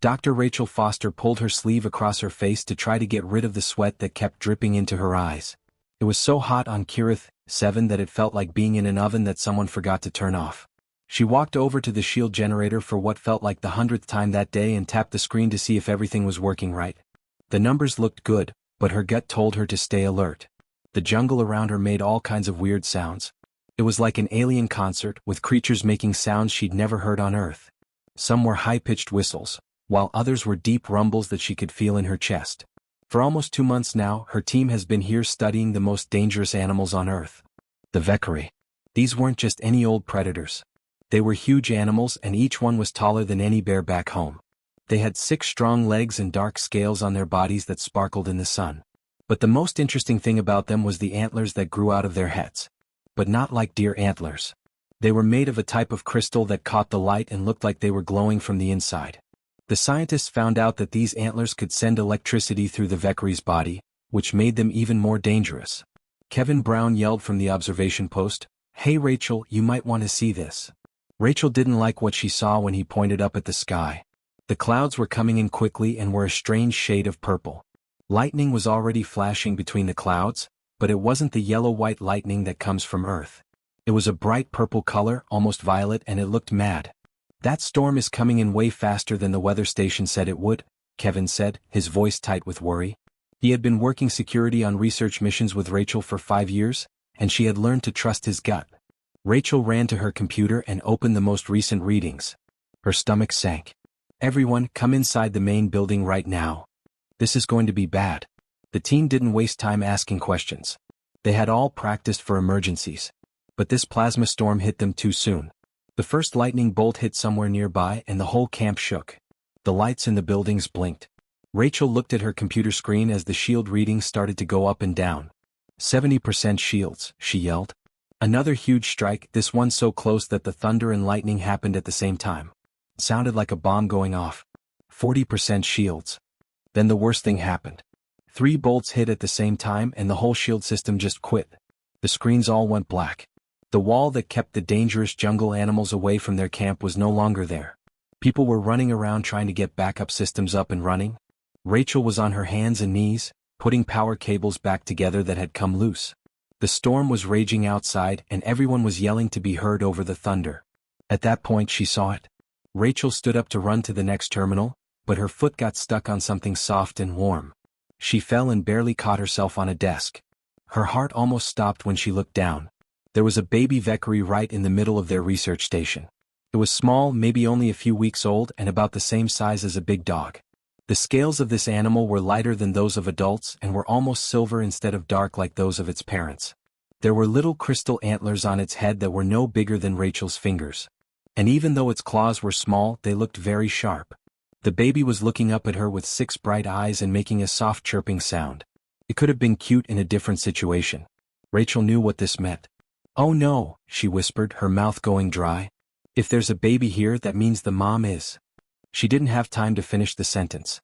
Dr. Rachel Foster pulled her sleeve across her face to try to get rid of the sweat that kept dripping into her eyes. It was so hot on Kirith 7 that it felt like being in an oven that someone forgot to turn off. She walked over to the shield generator for what felt like the 100th time that day and tapped the screen to see if everything was working right. The numbers looked good, but her gut told her to stay alert. The jungle around her made all kinds of weird sounds. It was like an alien concert, with creatures making sounds she'd never heard on Earth. Some were high-pitched whistles, while others were deep rumbles that she could feel in her chest. For almost 2 months now, her team has been here studying the most dangerous animals on Earth. The Vekari. These weren't just any old predators. They were huge animals, and each one was taller than any bear back home. They had 6 strong legs and dark scales on their bodies that sparkled in the sun. But the most interesting thing about them was the antlers that grew out of their heads. But not like deer antlers. They were made of a type of crystal that caught the light and looked like they were glowing from the inside. The scientists found out that these antlers could send electricity through the Vekari's body, which made them even more dangerous. Kevin Brown yelled from the observation post, "Hey Rachel, you might want to see this." Rachel didn't like what she saw when he pointed up at the sky. The clouds were coming in quickly and were a strange shade of purple. Lightning was already flashing between the clouds, but it wasn't the yellow-white lightning that comes from Earth. It was a bright purple color, almost violet, and it looked mad. "That storm is coming in way faster than the weather station said it would," Kevin said, his voice tight with worry. He had been working security on research missions with Rachel for 5 years, and she had learned to trust his gut. Rachel ran to her computer and opened the most recent readings. Her stomach sank. "Everyone, come inside the main building right now. This is going to be bad." The team didn't waste time asking questions. They had all practiced for emergencies. But this plasma storm hit them too soon. The first lightning bolt hit somewhere nearby and the whole camp shook. The lights in the buildings blinked. Rachel looked at her computer screen as the shield readings started to go up and down. 70% shields, she yelled. Another huge strike, this one so close that the thunder and lightning happened at the same time. It sounded like a bomb going off. 40% shields. Then the worst thing happened. 3 bolts hit at the same time and the whole shield system just quit. The screens all went black. The wall that kept the dangerous jungle animals away from their camp was no longer there. People were running around trying to get backup systems up and running. Rachel was on her hands and knees, putting power cables back together that had come loose. The storm was raging outside and everyone was yelling to be heard over the thunder. At that point she saw it. Rachel stood up to run to the next terminal, but her foot got stuck on something soft and warm. She fell and barely caught herself on a desk. Her heart almost stopped when she looked down. There was a baby Vekari right in the middle of their research station. It was small, maybe only a few weeks old and about the same size as a big dog. The scales of this animal were lighter than those of adults and were almost silver instead of dark like those of its parents. There were little crystal antlers on its head that were no bigger than Rachel's fingers. And even though its claws were small, they looked very sharp. The baby was looking up at her with 6 bright eyes and making a soft chirping sound. It could have been cute in a different situation. Rachel knew what this meant. "Oh no," she whispered, her mouth going dry. "If there's a baby here, that means the mom is." She didn't have time to finish the sentence.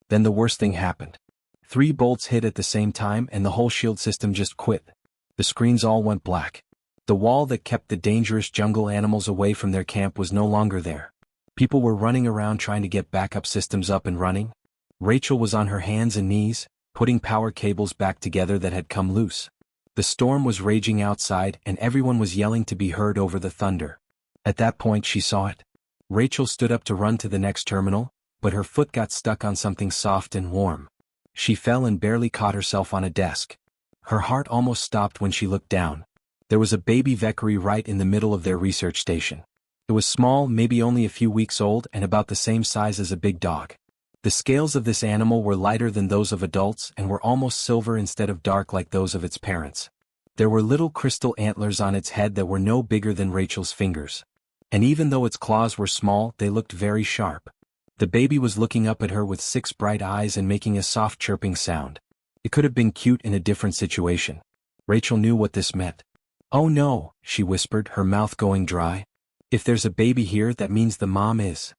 Then the worst thing happened. 3 bolts hit at the same time and the whole shield system just quit. The screens all went black. The wall that kept the dangerous jungle animals away from their camp was no longer there. People were running around trying to get backup systems up and running. Rachel was on her hands and knees, putting power cables back together that had come loose. The storm was raging outside and everyone was yelling to be heard over the thunder. At that point she saw it. Rachel stood up to run to the next terminal, but her foot got stuck on something soft and warm. She fell and barely caught herself on a desk. Her heart almost stopped when she looked down. There was a baby Vekari right in the middle of their research station. It was small, maybe only a few weeks old and about the same size as a big dog. The scales of this animal were lighter than those of adults and were almost silver instead of dark like those of its parents. There were little crystal antlers on its head that were no bigger than Rachel's fingers. And even though its claws were small, they looked very sharp. The baby was looking up at her with 6 bright eyes and making a soft chirping sound. It could have been cute in a different situation. Rachel knew what this meant. "Oh no," she whispered, her mouth going dry. "If there's a baby here, that means the mom is."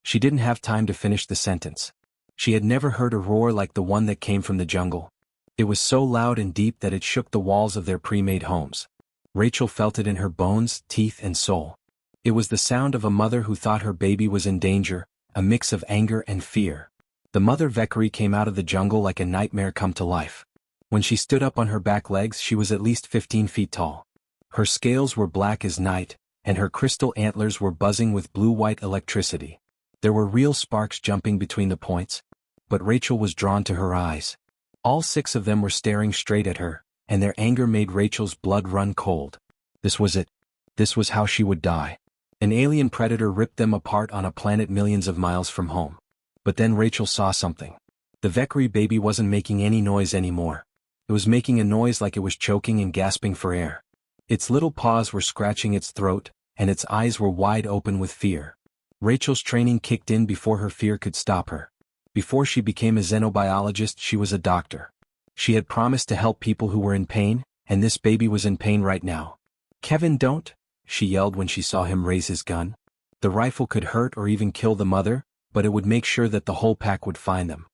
She didn't have time to finish the sentence. She had never heard a roar like the one that came from the jungle. It was so loud and deep that it shook the walls of their pre-made homes. Rachel felt it in her bones, teeth, and soul. It was the sound of a mother who thought her baby was in danger, a mix of anger and fear. The mother Valkyrie came out of the jungle like a nightmare come to life. When she stood up on her back legs, she was at least 15 feet tall. Her scales were black as night, and her crystal antlers were buzzing with blue-white electricity. There were real sparks jumping between the points, but Rachel was drawn to her eyes. All 6 of them were staring straight at her, and their anger made Rachel's blood run cold. This was it. This was how she would die. An alien predator ripped them apart on a planet millions of miles from home. But then Rachel saw something. The Valkyrie baby wasn't making any noise anymore. It was making a noise like it was choking and gasping for air. Its little paws were scratching its throat, and its eyes were wide open with fear. Rachel's training kicked in before her fear could stop her. Before she became a xenobiologist, she was a doctor. She had promised to help people who were in pain, and this baby was in pain right now. "Kevin, don't!" she yelled when she saw him raise his gun. The rifle could hurt or even kill the mother, but it would make sure that the whole pack would find them.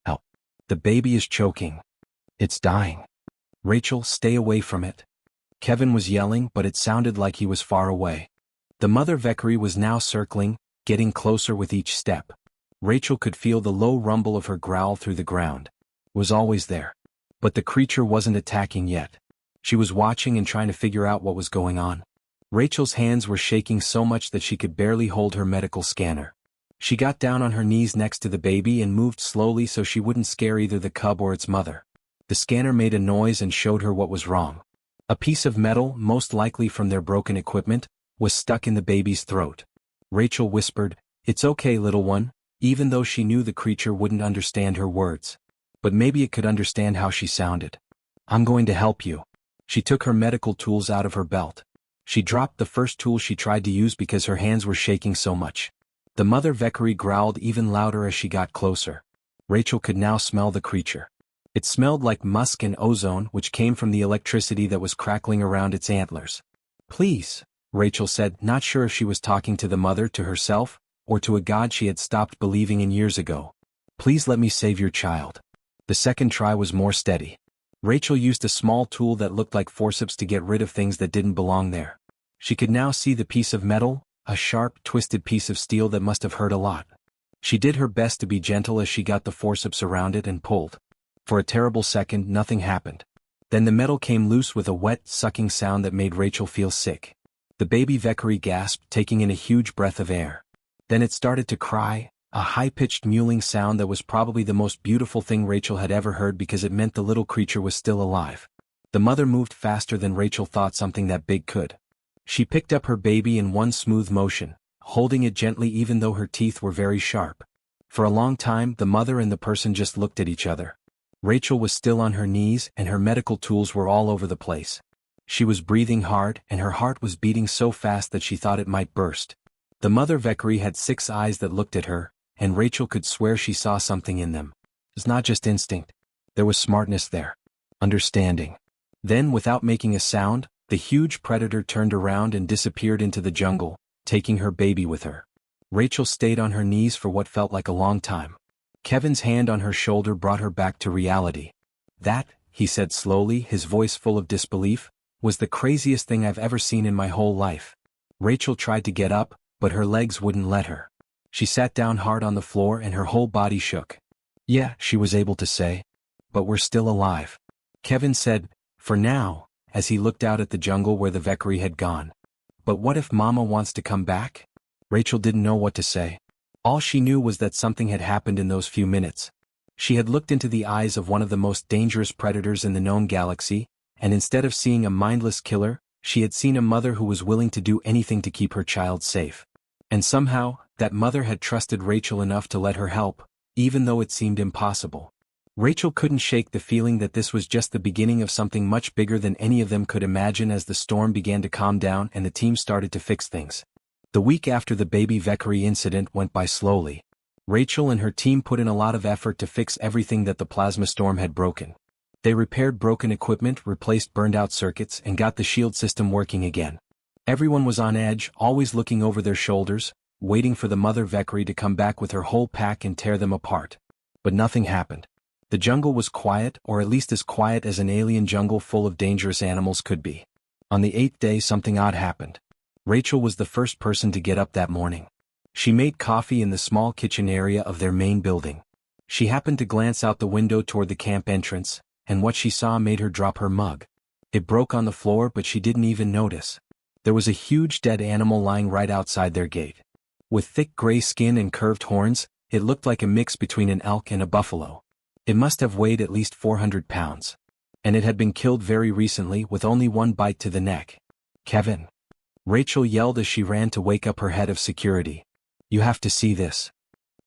"Help! The baby is choking. It's dying. Rachel, stay away from it." Kevin was yelling, but it sounded like he was far away. The mother Valkyrie was now circling, getting closer with each step. Rachel could feel the low rumble of her growl through the ground. It was always there. But the creature wasn't attacking yet. She was watching and trying to figure out what was going on. Rachel's hands were shaking so much that she could barely hold her medical scanner. She got down on her knees next to the baby and moved slowly so she wouldn't scare either the cub or its mother. The scanner made a noise and showed her what was wrong. A piece of metal, most likely from their broken equipment, was stuck in the baby's throat. Rachel whispered, "It's okay, little one," even though she knew the creature wouldn't understand her words. But maybe it could understand how she sounded. "I'm going to help you." She took her medical tools out of her belt. She dropped the first tool she tried to use because her hands were shaking so much. The mother Valkyrie growled even louder as she got closer. Rachel could now smell the creature. It smelled like musk and ozone, which came from the electricity that was crackling around its antlers. "Please," Rachel said, not sure if she was talking to the mother, to herself, or to a god she had stopped believing in years ago. "Please let me save your child." The second try was more steady. Rachel used a small tool that looked like forceps to get rid of things that didn't belong there. She could now see the piece of metal, a sharp, twisted piece of steel that must have hurt a lot. She did her best to be gentle as she got the forceps around it and pulled. For a terrible second, nothing happened. Then the metal came loose with a wet, sucking sound that made Rachel feel sick. The baby Valkyrie gasped, taking in a huge breath of air. Then it started to cry, a high-pitched mewling sound that was probably the most beautiful thing Rachel had ever heard because it meant the little creature was still alive. The mother moved faster than Rachel thought something that big could. She picked up her baby in one smooth motion, holding it gently even though her teeth were very sharp. For a long time, the mother and the person just looked at each other. Rachel was still on her knees and her medical tools were all over the place. She was breathing hard and her heart was beating so fast that she thought it might burst. The mother Valkyrie had 6 eyes that looked at her, and Rachel could swear she saw something in them. It was not just instinct. There was smartness there. Understanding. Then, without making a sound, the huge predator turned around and disappeared into the jungle, taking her baby with her. Rachel stayed on her knees for what felt like a long time. Kevin's hand on her shoulder brought her back to reality. "That," he said slowly, his voice full of disbelief, "was the craziest thing I've ever seen in my whole life." Rachel tried to get up, but her legs wouldn't let her. She sat down hard on the floor and her whole body shook. "Yeah," she was able to say. "But we're still alive." Kevin said, "For now," as he looked out at the jungle where the Valkyrie had gone. "But what if Mama wants to come back?" Rachel didn't know what to say. All she knew was that something had happened in those few minutes. She had looked into the eyes of one of the most dangerous predators in the known galaxy, and instead of seeing a mindless killer, she had seen a mother who was willing to do anything to keep her child safe. And somehow, that mother had trusted Rachel enough to let her help, even though it seemed impossible. Rachel couldn't shake the feeling that this was just the beginning of something much bigger than any of them could imagine as the storm began to calm down and the team started to fix things. The week after the baby Valkyrie incident went by slowly. Rachel and her team put in a lot of effort to fix everything that the plasma storm had broken. They repaired broken equipment, replaced burned-out circuits, and got the shield system working again. Everyone was on edge, always looking over their shoulders, waiting for the mother Valkyrie to come back with her whole pack and tear them apart. But nothing happened. The jungle was quiet, or at least as quiet as an alien jungle full of dangerous animals could be. On the 8th day, something odd happened. Rachel was the first person to get up that morning. She made coffee in the small kitchen area of their main building. She happened to glance out the window toward the camp entrance, and what she saw made her drop her mug. It broke on the floor, but she didn't even notice. There was a huge dead animal lying right outside their gate. With thick gray skin and curved horns, it looked like a mix between an elk and a buffalo. It must have weighed at least 400 pounds. And it had been killed very recently with only one bite to the neck. "Kevin!" Rachel yelled as she ran to wake up her head of security. "You have to see this."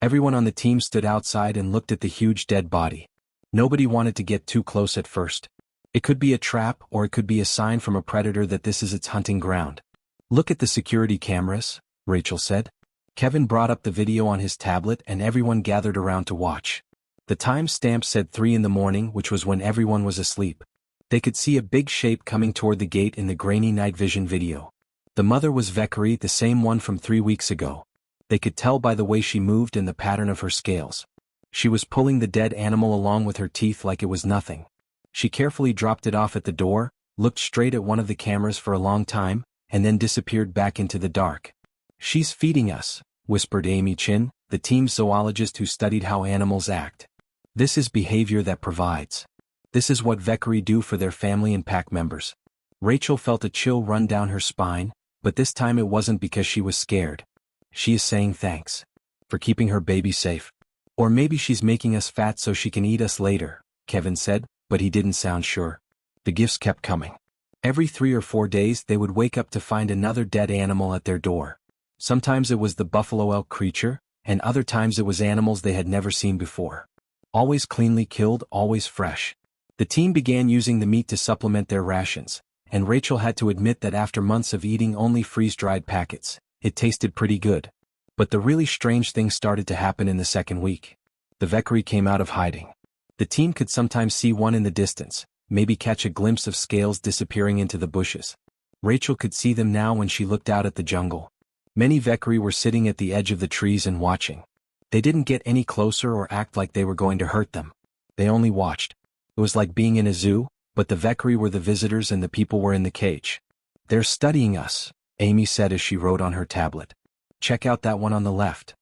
Everyone on the team stood outside and looked at the huge dead body. Nobody wanted to get too close at first. It could be a trap, or it could be a sign from a predator that this is its hunting ground. "Look at the security cameras," Rachel said. Kevin brought up the video on his tablet and everyone gathered around to watch. The time stamp said 3 in the morning, which was when everyone was asleep. They could see a big shape coming toward the gate in the grainy night vision video. The mother was Vekari, the same one from 3 weeks ago. They could tell by the way she moved and the pattern of her scales. She was pulling the dead animal along with her teeth like it was nothing. She carefully dropped it off at the door, looked straight at one of the cameras for a long time, and then disappeared back into the dark. "She's feeding us," whispered Amy Chin, the team zoologist who studied how animals act. "This is behavior that provides. This is what Vekari do for their family and pack members." Rachel felt a chill run down her spine, but this time it wasn't because she was scared. "She is saying thanks for keeping her baby safe. Or maybe she's making us fat so she can eat us later," Kevin said, but he didn't sound sure. The gifts kept coming. Every 3 or 4 days they would wake up to find another dead animal at their door. Sometimes it was the buffalo elk creature, and other times it was animals they had never seen before. Always cleanly killed, always fresh. The team began using the meat to supplement their rations, and Rachel had to admit that after months of eating only freeze-dried packets, it tasted pretty good. But the really strange thing started to happen in the second week. The Vekari came out of hiding. The team could sometimes see one in the distance, maybe catch a glimpse of scales disappearing into the bushes. Rachel could see them now when she looked out at the jungle. Many Vekari were sitting at the edge of the trees and watching. They didn't get any closer or act like they were going to hurt them. They only watched. It was like being in a zoo, but the Vekari were the visitors and the people were in the cage. "They're studying us," Amy said as she wrote on her tablet. "Check out that one on the left."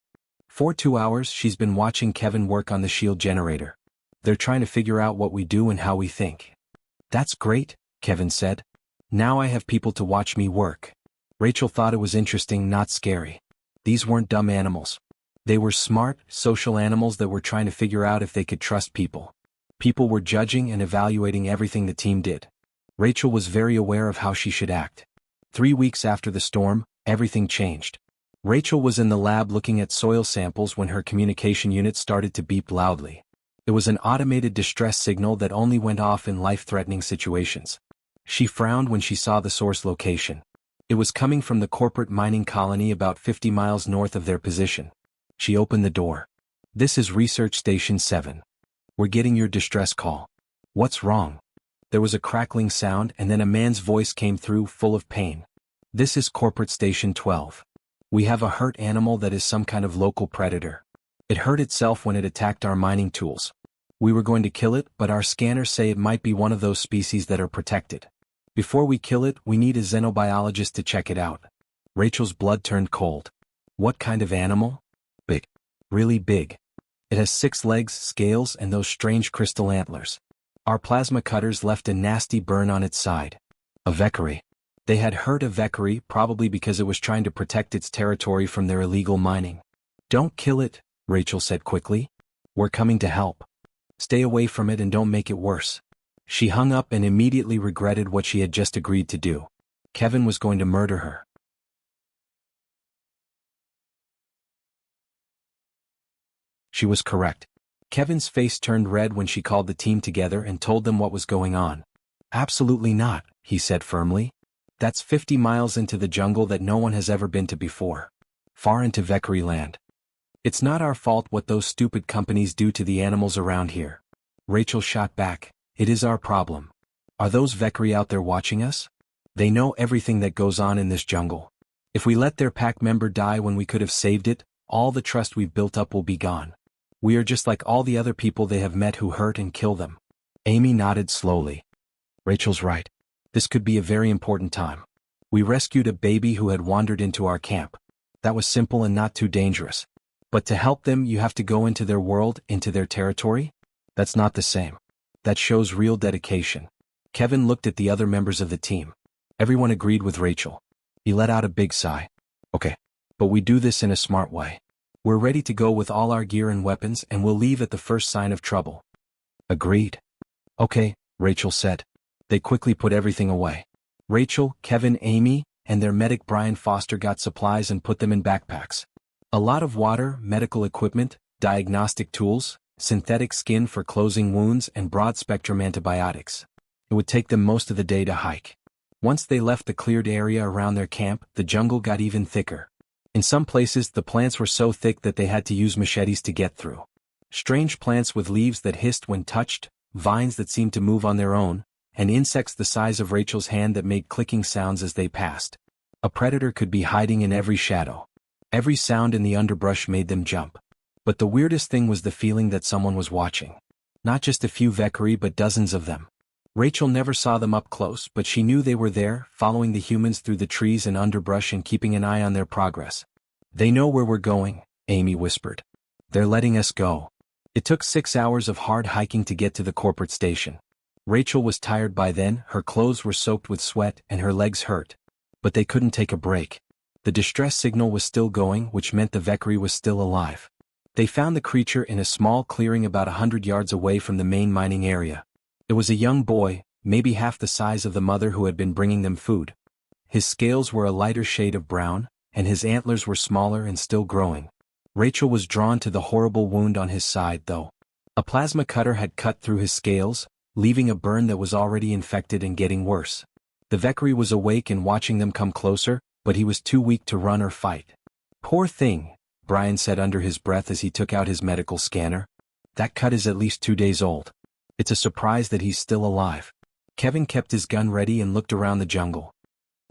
For 2 hours she's been watching Kevin work on the shield generator. "They're trying to figure out what we do and how we think." "That's great," Kevin said. "Now I have people to watch me work." Rachel thought it was interesting, not scary. These weren't dumb animals. They were smart, social animals that were trying to figure out if they could trust people. People were judging and evaluating everything the team did. Rachel was very aware of how she should act. 3 weeks after the storm, everything changed. Rachel was in the lab looking at soil samples when her communication unit started to beep loudly. It was an automated distress signal that only went off in life-threatening situations. She frowned when she saw the source location. It was coming from the corporate mining colony about 50 miles north of their position. She opened the door. "This is Research Station 7. We're getting your distress call." "What's wrong?" There was a crackling sound and then a man's voice came through, full of pain. "This is Corporate Station 12. We have a hurt animal that is some kind of local predator. It hurt itself when it attacked our mining tools. We were going to kill it, but our scanners say it might be one of those species that are protected. Before we kill it, we need a xenobiologist to check it out." Rachel's blood turned cold. "What kind of animal?" "Big. Really big. It has 6 legs, scales, and those strange crystal antlers. Our plasma cutters left a nasty burn on its side." "A Vekari." They had hurt a Vekari, probably because it was trying to protect its territory from their illegal mining. "Don't kill it," Rachel said quickly. "We're coming to help. Stay away from it and don't make it worse." She hung up and immediately regretted what she had just agreed to do. Kevin was going to murder her. She was correct. Kevin's face turned red when she called the team together and told them what was going on. "Absolutely not," he said firmly. "That's 50 miles into the jungle that no one has ever been to before. Far into Vekari land. It's not our fault what those stupid companies do to the animals around here." Rachel shot back. "It is our problem. Are those Vekari out there watching us? They know everything that goes on in this jungle. If we let their pack member die when we could have saved it, all the trust we've built up will be gone. We are just like all the other people they have met who hurt and kill them." Amy nodded slowly. "Rachel's right. This could be a very important time. We rescued a baby who had wandered into our camp. That was simple and not too dangerous. But to help them you have to go into their world, into their territory? That's not the same. That shows real dedication. Kevin looked at the other members of the team. Everyone agreed with Rachel. He let out a big sigh. Okay. But we do this in a smart way. We're ready to go with all our gear and weapons and we'll leave at the first sign of trouble. Agreed. Okay, Rachel said. They quickly put everything away. Rachel, Kevin, Amy, and their medic Brian Foster got supplies and put them in backpacks. A lot of water, medical equipment, diagnostic tools, synthetic skin for closing wounds and broad-spectrum antibiotics. It would take them most of the day to hike. Once they left the cleared area around their camp, the jungle got even thicker. In some places the plants were so thick that they had to use machetes to get through. Strange plants with leaves that hissed when touched, vines that seemed to move on their own, and insects the size of Rachel's hand that made clicking sounds as they passed. A predator could be hiding in every shadow. Every sound in the underbrush made them jump. But the weirdest thing was the feeling that someone was watching. Not just a few Vekari but dozens of them. Rachel never saw them up close, but she knew they were there, following the humans through the trees and underbrush and keeping an eye on their progress. They know where we're going, Amy whispered. They're letting us go. It took 6 hours of hard hiking to get to the corporate station. Rachel was tired by then, her clothes were soaked with sweat and her legs hurt. But they couldn't take a break. The distress signal was still going, which meant the Vekari was still alive. They found the creature in a small clearing about 100 yards away from the main mining area. It was a young boy, maybe half the size of the mother who had been bringing them food. His scales were a lighter shade of brown, and his antlers were smaller and still growing. Rachel was drawn to the horrible wound on his side though. A plasma cutter had cut through his scales, leaving a burn that was already infected and getting worse. The Vekari was awake and watching them come closer, but he was too weak to run or fight. Poor thing, Brian said under his breath as he took out his medical scanner. That cut is at least 2 days old. It's a surprise that he's still alive. Kevin kept his gun ready and looked around the jungle.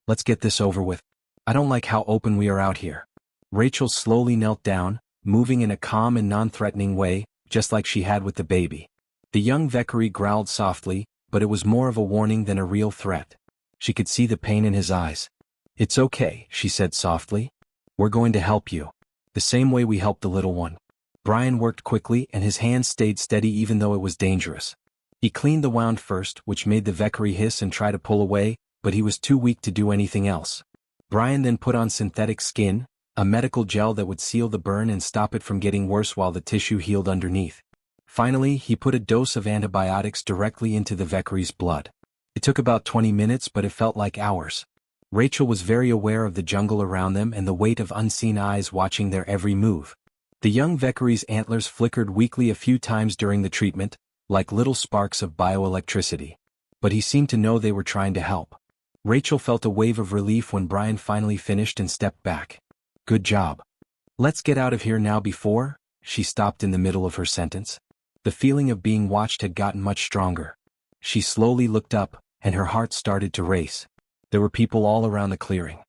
Let's get this over with. I don't like how open we are out here. Rachel slowly knelt down, moving in a calm and non-threatening way, just like she had with the baby. The young Vekari growled softly, but it was more of a warning than a real threat. She could see the pain in his eyes. It's okay, she said softly. We're going to help you. The same way we helped the little one. Brian worked quickly and his hands stayed steady even though it was dangerous. He cleaned the wound first, which made the Vekari hiss and try to pull away, but he was too weak to do anything else. Brian then put on synthetic skin, a medical gel that would seal the burn and stop it from getting worse while the tissue healed underneath. Finally, he put a dose of antibiotics directly into the Vekari's blood. It took about 20 minutes, but it felt like hours. Rachel was very aware of the jungle around them and the weight of unseen eyes watching their every move. The young Vekari's antlers flickered weakly a few times during the treatment, like little sparks of bioelectricity. But he seemed to know they were trying to help. Rachel felt a wave of relief when Brian finally finished and stepped back. Good job. Let's get out of here now before, she stopped in the middle of her sentence. The feeling of being watched had gotten much stronger. She slowly looked up, and her heart started to race. There were people all around the clearing.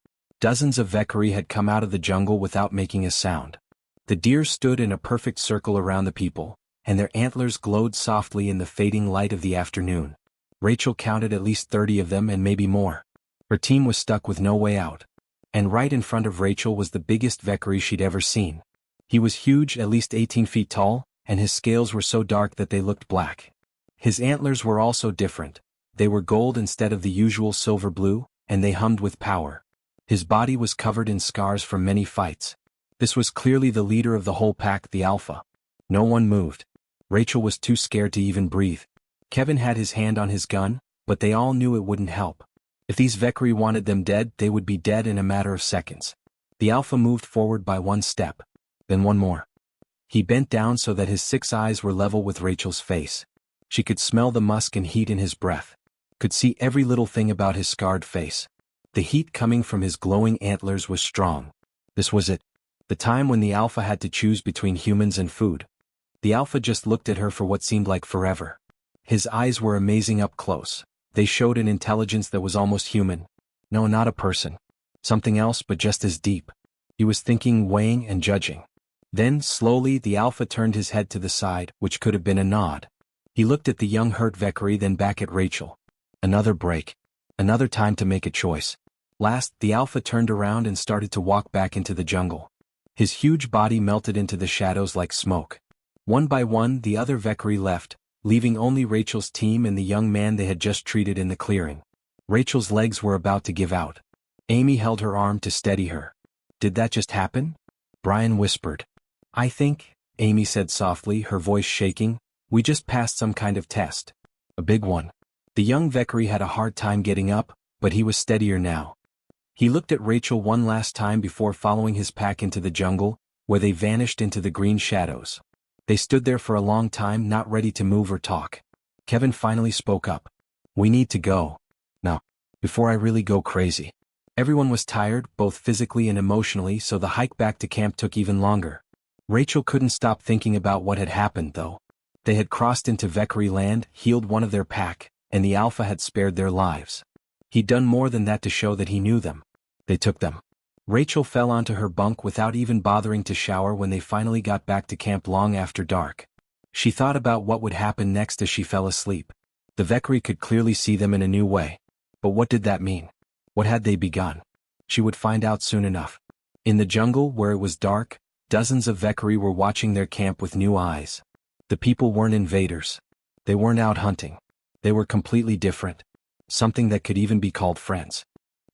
Dozens of Vekari had come out of the jungle without making a sound. The deer stood in a perfect circle around the people, and their antlers glowed softly in the fading light of the afternoon. Rachel counted at least 30 of them and maybe more. Her team was stuck with no way out. And right in front of Rachel was the biggest Vekari she'd ever seen. He was huge, at least 18 feet tall, and his scales were so dark that they looked black. His antlers were also different. They were gold instead of the usual silver blue, and they hummed with power. His body was covered in scars from many fights. This was clearly the leader of the whole pack, the Alpha. No one moved. Rachel was too scared to even breathe. Kevin had his hand on his gun, but they all knew it wouldn't help. If these Vekari wanted them dead, they would be dead in a matter of seconds. The Alpha moved forward by one step, then one more. He bent down so that his 6 eyes were level with Rachel's face. She could smell the musk and heat in his breath. Could see every little thing about his scarred face. The heat coming from his glowing antlers was strong. This was it. The time when the Alpha had to choose between humans and food. The Alpha just looked at her for what seemed like forever. His eyes were amazing up close. They showed an intelligence that was almost human. No, not a person. Something else, but just as deep. He was thinking, weighing, and judging. Then, slowly, the Alpha turned his head to the side, which could have been a nod. He looked at the young hurt Vekari, then back at Rachel. Another break. Another time to make a choice. Last, the alpha turned around and started to walk back into the jungle. His huge body melted into the shadows like smoke. One by one, the other Valkyrie left, leaving only Rachel's team and the young man they had just treated in the clearing. Rachel's legs were about to give out. Amy held her arm to steady her. Did that just happen? Brian whispered. I think, Amy said softly, her voice shaking, we just passed some kind of test. A big one. The young Valkyrie had a hard time getting up, but he was steadier now. He looked at Rachel one last time before following his pack into the jungle, where they vanished into the green shadows. They stood there for a long time, not ready to move or talk. Kevin finally spoke up. We need to go. Now, before I really go crazy. Everyone was tired, both physically and emotionally, so the hike back to camp took even longer. Rachel couldn't stop thinking about what had happened, though. They had crossed into Valkyrie land, healed one of their pack, and the Alpha had spared their lives. He'd done more than that to show that he knew them. They took them. Rachel fell onto her bunk without even bothering to shower when they finally got back to camp long after dark. She thought about what would happen next as she fell asleep. The Valkyrie could clearly see them in a new way. But what did that mean? What had they begun? She would find out soon enough. In the jungle, where it was dark, dozens of Valkyrie were watching their camp with new eyes. The people weren't invaders. They weren't out hunting. They were completely different. Something that could even be called friends.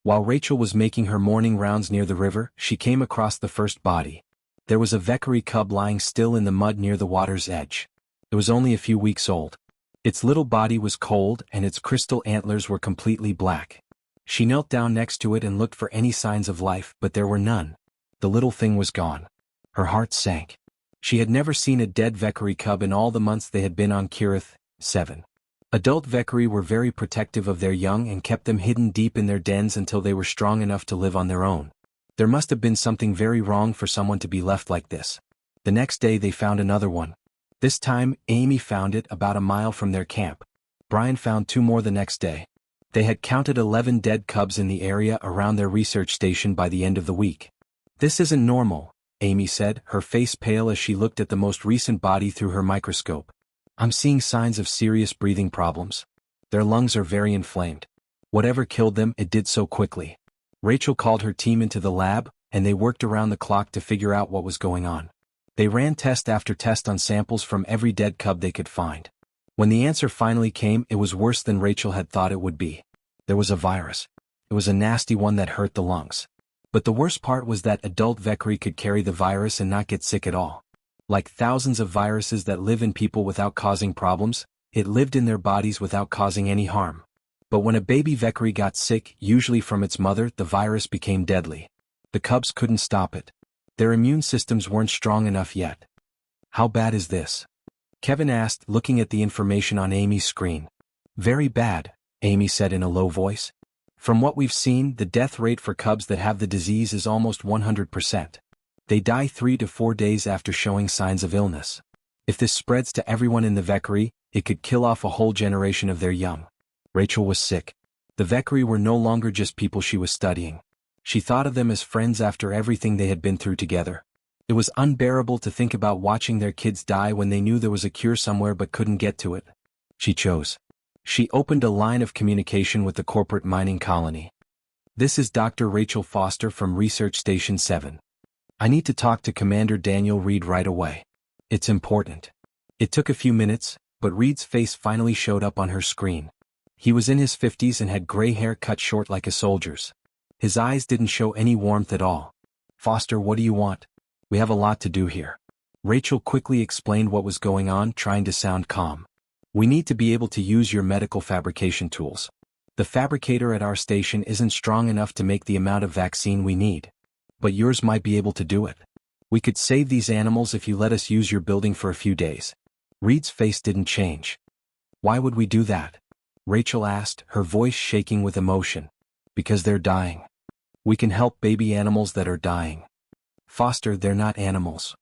While Rachel was making her morning rounds near the river, she came across the first body. There was a Valkyrie cub lying still in the mud near the water's edge. It was only a few weeks old. Its little body was cold and its crystal antlers were completely black. She knelt down next to it and looked for any signs of life, but there were none. The little thing was gone. Her heart sank. She had never seen a dead Valkyrie cub in all the months they had been on Kirith, 7. Adult Valkyrie were very protective of their young and kept them hidden deep in their dens until they were strong enough to live on their own. There must have been something very wrong for someone to be left like this. The next day they found another one. This time, Amy found it about a mile from their camp. Brian found 2 more the next day. They had counted 11 dead cubs in the area around their research station by the end of the week. This isn't normal, Amy said, her face pale as she looked at the most recent body through her microscope. I'm seeing signs of serious breathing problems. Their lungs are very inflamed. Whatever killed them, it did so quickly. Rachel called her team into the lab, and they worked around the clock to figure out what was going on. They ran test after test on samples from every dead cub they could find. When the answer finally came, it was worse than Rachel had thought it would be. There was a virus. It was a nasty one that hurt the lungs. But the worst part was that adult Valkyrie could carry the virus and not get sick at all. Like thousands of viruses that live in people without causing problems, it lived in their bodies without causing any harm. But when a baby Valkyrie got sick, usually from its mother, the virus became deadly. The cubs couldn't stop it. Their immune systems weren't strong enough yet. How bad is this? Kevin asked, looking at the information on Amy's screen. Very bad, Amy said in a low voice. From what we've seen, the death rate for cubs that have the disease is almost 100%. They die 3 to 4 days after showing signs of illness. If this spreads to everyone in the Valkyrie, it could kill off a whole generation of their young. Rachel was sick. The Valkyrie were no longer just people she was studying. She thought of them as friends after everything they had been through together. It was unbearable to think about watching their kids die when they knew there was a cure somewhere but couldn't get to it. She chose. She opened a line of communication with the corporate mining colony. This is Dr. Rachel Foster from Research Station 7. I need to talk to Commander Daniel Reed right away. It's important. It took a few minutes, but Reed's face finally showed up on her screen. He was in his 50s and had gray hair cut short like a soldier's. His eyes didn't show any warmth at all. Foster, what do you want? We have a lot to do here. Rachel quickly explained what was going on, trying to sound calm. We need to be able to use your medical fabrication tools. The fabricator at our station isn't strong enough to make the amount of vaccine we need. But yours might be able to do it. We could save these animals if you let us use your building for a few days. Reed's face didn't change. Why would we do that? Rachel asked, her voice shaking with emotion. Because they're dying. We can help baby animals that are dying. Foster, they're not animals.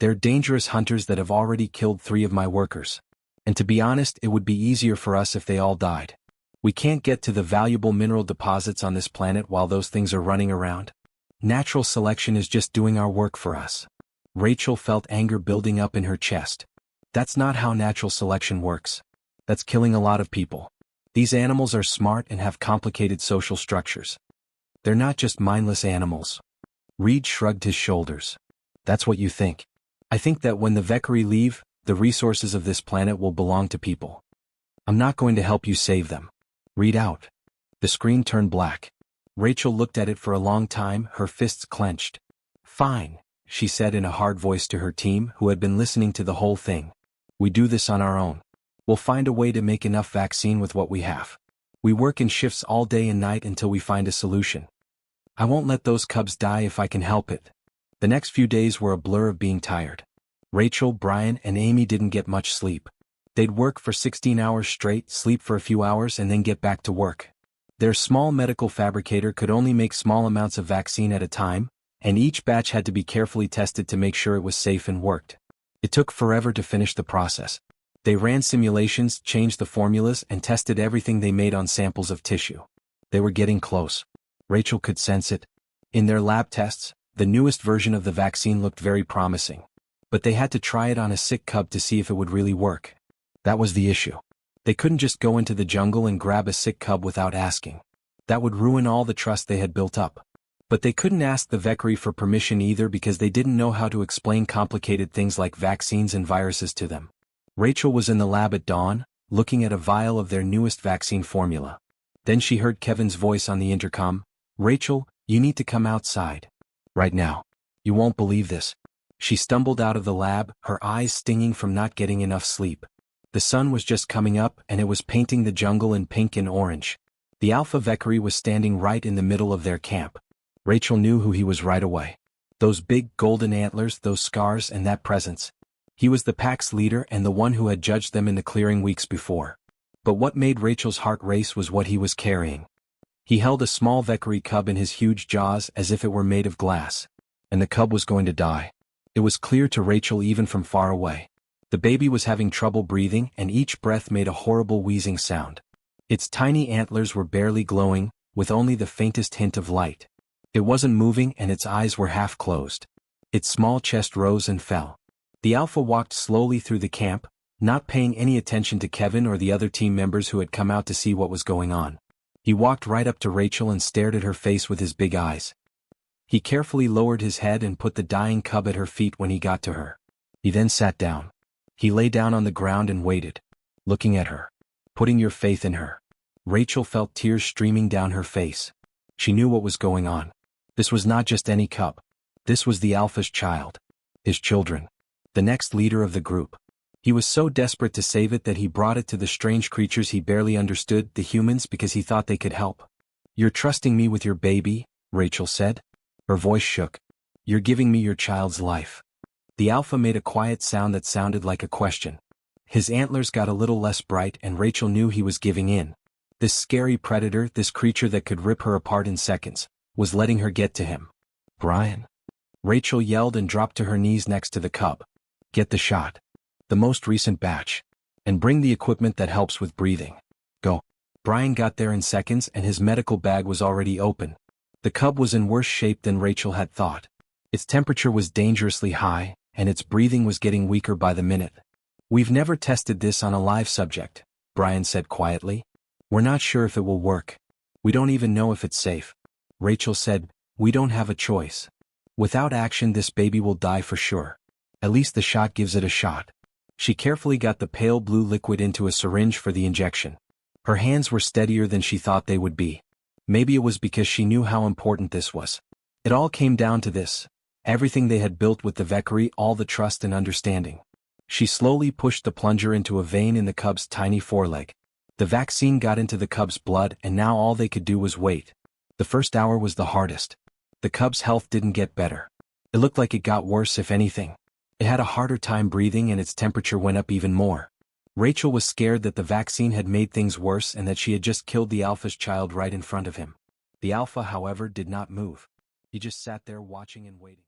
They're dangerous hunters that have already killed 3 of my workers. And to be honest, it would be easier for us if they all died. We can't get to the valuable mineral deposits on this planet while those things are running around. Natural selection is just doing our work for us. Rachel felt anger building up in her chest. That's not how natural selection works. That's killing a lot of people. These animals are smart and have complicated social structures. They're not just mindless animals. Reed shrugged his shoulders. That's what you think. I think that when the Vekari leave, the resources of this planet will belong to people. I'm not going to help you save them. Read out. The screen turned black. Rachel looked at it for a long time, her fists clenched. Fine, she said in a hard voice to her team, who had been listening to the whole thing. We do this on our own. We'll find a way to make enough vaccine with what we have. We work in shifts all day and night until we find a solution. I won't let those cubs die if I can help it. The next few days were a blur of being tired. Rachel, Brian, and Amy didn't get much sleep. They'd work for 16 hours straight, sleep for a few hours, and then get back to work. Their small medical fabricator could only make small amounts of vaccine at a time, and each batch had to be carefully tested to make sure it was safe and worked. It took forever to finish the process. They ran simulations, changed the formulas, and tested everything they made on samples of tissue. They were getting close. Rachel could sense it. In their lab tests, the newest version of the vaccine looked very promising. But they had to try it on a sick cub to see if it would really work. That was the issue. They couldn't just go into the jungle and grab a sick cub without asking. That would ruin all the trust they had built up. But they couldn't ask the Vekari for permission either because they didn't know how to explain complicated things like vaccines and viruses to them. Rachel was in the lab at dawn, looking at a vial of their newest vaccine formula. Then she heard Kevin's voice on the intercom. Rachel, you need to come outside. Right now. You won't believe this. She stumbled out of the lab, her eyes stinging from not getting enough sleep. The sun was just coming up and it was painting the jungle in pink and orange. The Alpha Vekari was standing right in the middle of their camp. Rachel knew who he was right away. Those big golden antlers, those scars, and that presence. He was the pack's leader and the one who had judged them in the clearing weeks before. But what made Rachel's heart race was what he was carrying. He held a small Vekari cub in his huge jaws as if it were made of glass. And the cub was going to die. It was clear to Rachel even from far away. The baby was having trouble breathing and each breath made a horrible wheezing sound. Its tiny antlers were barely glowing, with only the faintest hint of light. It wasn't moving and its eyes were half closed. Its small chest rose and fell. The Alpha walked slowly through the camp, not paying any attention to Kevin or the other team members who had come out to see what was going on. He walked right up to Rachel and stared at her face with his big eyes. He carefully lowered his head and put the dying cub at her feet when he got to her. He then sat down. He lay down on the ground and waited, looking at her, putting your faith in her. Rachel felt tears streaming down her face. She knew what was going on. This was not just any cub. This was the Alpha's child. His children. The next leader of the group. He was so desperate to save it that he brought it to the strange creatures he barely understood, the humans, because he thought they could help. You're trusting me with your baby, Rachel said. Her voice shook. You're giving me your child's life. The Alpha made a quiet sound that sounded like a question. His antlers got a little less bright and Rachel knew he was giving in. This scary predator, this creature that could rip her apart in seconds, was letting her get to him. Brian. Rachel yelled and dropped to her knees next to the cub. Get the shot. The most recent batch. And bring the equipment that helps with breathing. Go. Brian got there in seconds and his medical bag was already open. The cub was in worse shape than Rachel had thought. Its temperature was dangerously high, and its breathing was getting weaker by the minute. We've never tested this on a live subject, Brian said quietly. We're not sure if it will work. We don't even know if it's safe. Rachel said, we don't have a choice. Without action this baby will die for sure. At least the shot gives it a shot. She carefully got the pale blue liquid into a syringe for the injection. Her hands were steadier than she thought they would be. Maybe it was because she knew how important this was. It all came down to this. Everything they had built with the Vekari, all the trust and understanding. She slowly pushed the plunger into a vein in the cub's tiny foreleg. The vaccine got into the cub's blood and now all they could do was wait. The first hour was the hardest. The cub's health didn't get better. It looked like it got worse if anything. It had a harder time breathing and its temperature went up even more. Rachel was scared that the vaccine had made things worse and that she had just killed the Alpha's child right in front of him. The Alpha, however, did not move. He just sat there watching and waiting.